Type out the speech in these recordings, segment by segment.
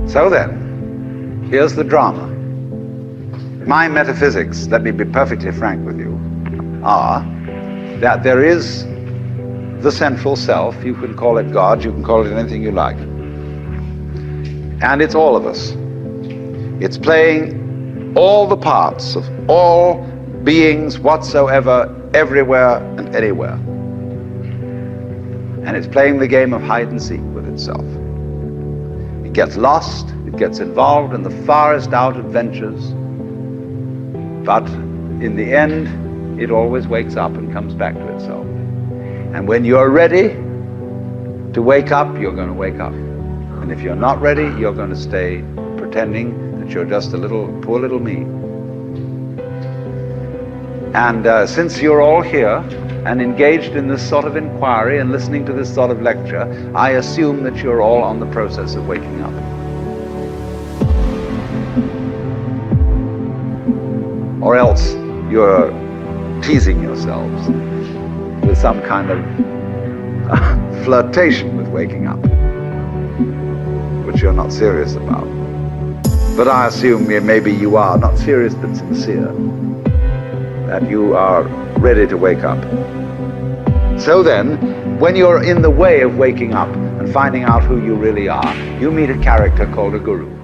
So then, here's the drama. My metaphysics, let me be perfectly frank with you, are that there is the central self. You can call it God, you can call it anything you like. And it's all of us. It's playing all the parts of all beings whatsoever, everywhere and anywhere. And it's playing the game of hide and seek with itself. It gets lost, it gets involved in the farthest out adventures, but in the end, it always wakes up and comes back to itself. And when you're ready to wake up, you're going to wake up. And if you're not ready, you're going to stay pretending that you're just a little, poor little me. And since you're all here and engaged in this sort of inquiry and listening to this sort of lecture, I assume that you're all on the process of waking up. Or else you're teasing yourselves with some kind of flirtation with waking up, which you're not serious about. But I assume maybe you are, not serious but sincere, that you are ready to wake up. So then, when you're in the way of waking up and finding out who you really are, you meet a character called a guru.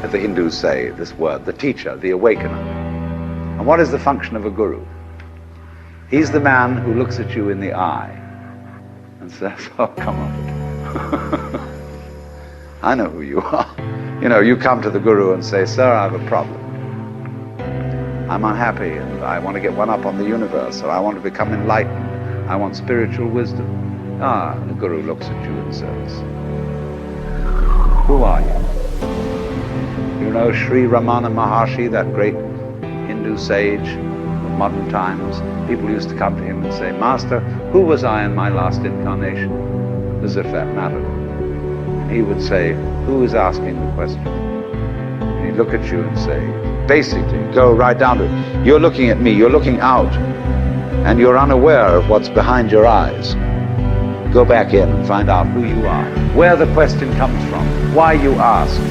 The Hindus say this word, the teacher, the awakener. And what is the function of a guru? He's the man who looks at you in the eye and says, oh, come on. I know who you are. You know, you come to the guru and say, sir, I have a problem. I'm unhappy and I want to get one up on the universe, or I want to become enlightened. I want spiritual wisdom. Ah, the guru looks at you and says, who are you? You know Sri Ramana Maharshi, that great Hindu sage of modern times? People used to come to him and say, Master, who was I in my last incarnation? As if that mattered. And he would say, who is asking the question? And he'd look at you and say, basically, go right down to it. You're looking at me, you're looking out, and you're unaware of what's behind your eyes. Go back in and find out who you are, where the question comes from, why you ask.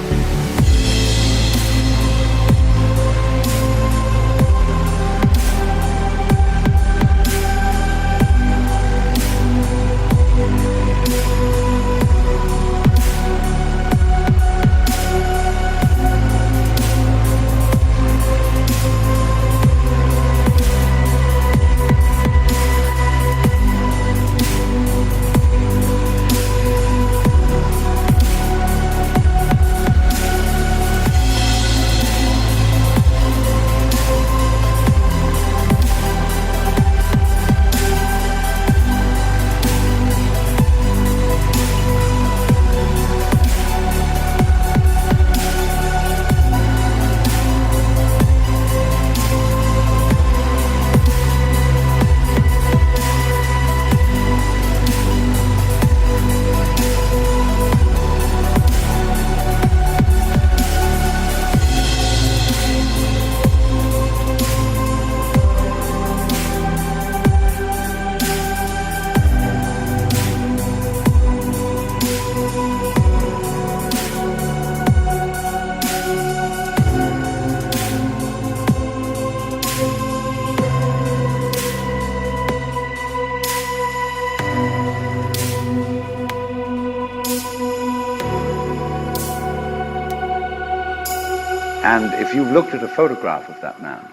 And if you've looked at a photograph of that man,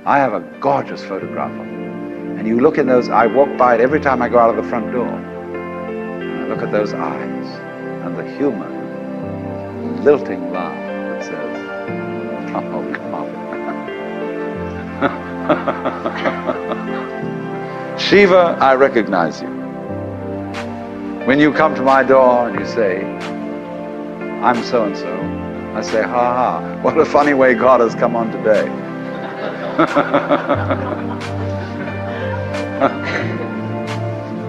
I have a gorgeous photograph of him. And you look in those, I walk by it every time I go out of the front door. And I look at those eyes and the humor, lilting laugh that says, oh, come on. Shiva, I recognize you. When you come to my door and you say, I'm so-and-so, I say, ha ha, what a funny way God has come on today.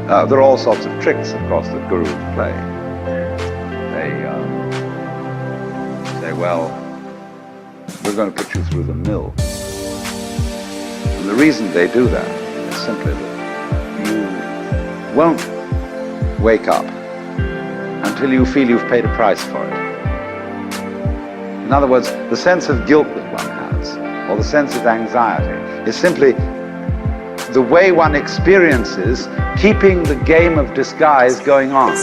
There are all sorts of tricks, of course, that gurus play. They say, well, we're going to put you through the mill. And the reason they do that is simply that you won't wake up until you feel you've paid a price for it. In other words, the sense of guilt that one has, or the sense of anxiety, is simply the way one experiences keeping the game of disguise going on.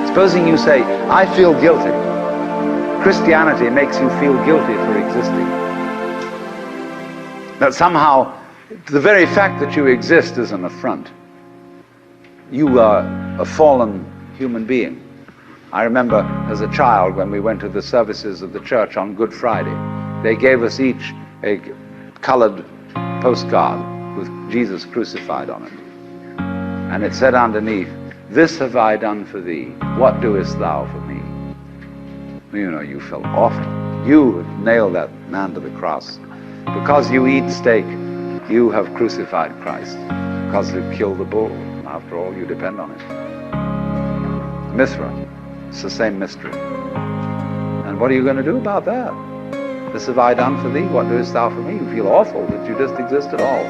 Supposing you say, I feel guilty. Christianity makes you feel guilty for existing. That somehow, the very fact that you exist is an affront. You are a fallen human being. I remember as a child when we went to the services of the church on Good Friday, they gave us each a colored postcard with Jesus crucified on it. And it said underneath, this have I done for thee, what doest thou for me? You know, you felt awful. You nailed that man to the cross. Because you eat steak, you have crucified Christ. Because you killed the bull, after all, you depend on it. Mithra, it's the same mystery. And what are you going to do about that? This have I done for thee, what doest thou for me? You feel awful that you just exist at all.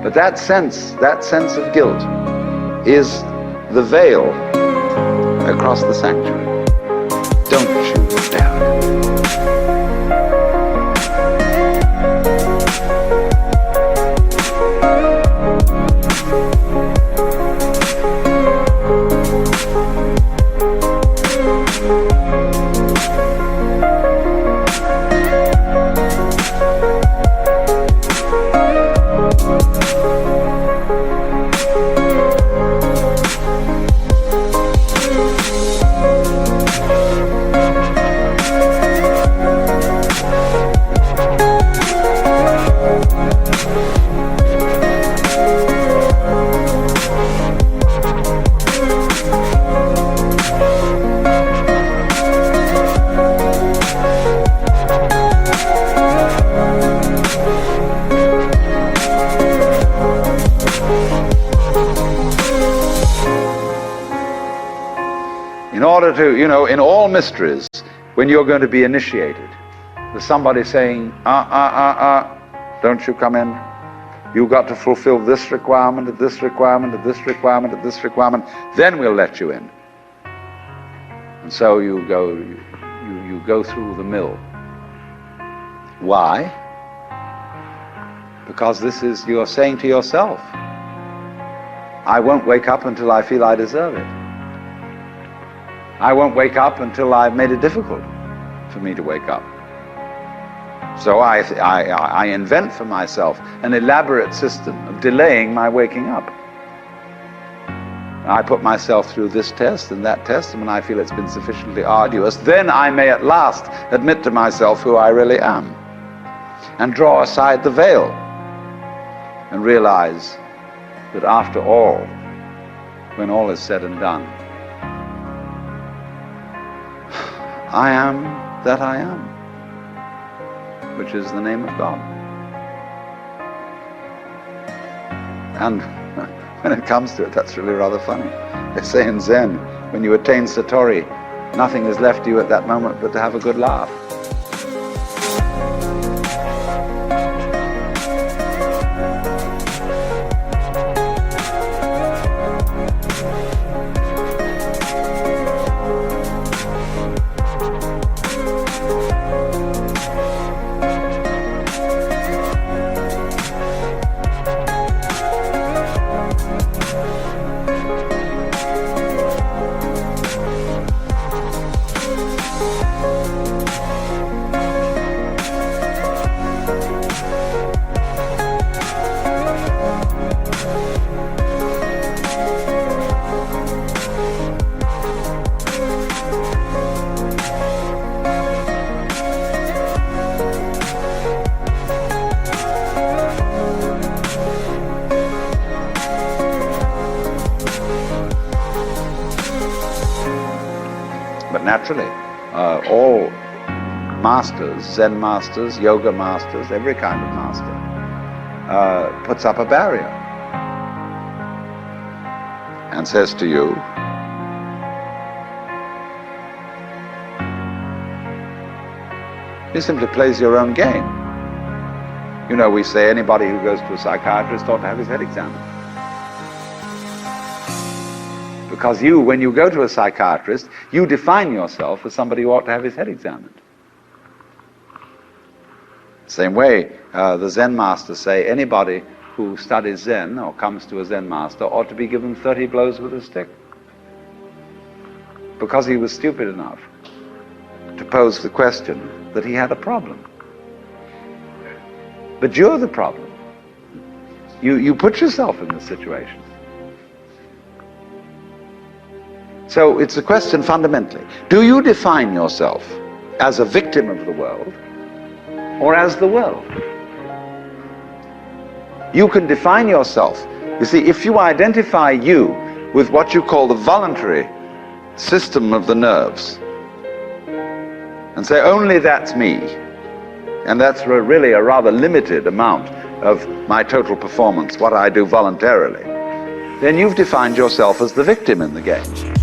But that sense of guilt is the veil across the sanctuary. Don't you dare. In order to, in all mysteries, when you're going to be initiated, there's somebody saying, don't you come in. You've got to fulfill this requirement, and this requirement, and this requirement, and this requirement, then we'll let you in. And so you go through the mill. Why? Because you're saying to yourself, I won't wake up until I feel I deserve it. I won't wake up until I've made it difficult for me to wake up. So I invent for myself an elaborate system of delaying my waking up. I put myself through this test and that test, and when I feel it's been sufficiently arduous, then I may at last admit to myself who I really am and draw aside the veil and realize that after all, when all is said and done, I am that I am, which is the name of God. And when it comes to it, that's really rather funny. They say in Zen, when you attain Satori, nothing is left to you at that moment but to have a good laugh. But naturally, all masters, Zen masters, yoga masters, every kind of master, puts up a barrier and says to you, he simply plays your own game. You know, we say anybody who goes to a psychiatrist ought to have his head examined. Because you, when you go to a psychiatrist, you define yourself as somebody who ought to have his head examined. Same way, the Zen masters say anybody who studies Zen or comes to a Zen master ought to be given 30 blows with a stick. Because he was stupid enough to pose the question that he had a problem. But you're the problem. You put yourself in this situation. So it's a question fundamentally, do you define yourself as a victim of the world or as the world? You can define yourself. You see, if you identify you with what you call the voluntary system of the nerves and say only that's me, and that's really a rather limited amount of my total performance, what I do voluntarily, then you've defined yourself as the victim in the game.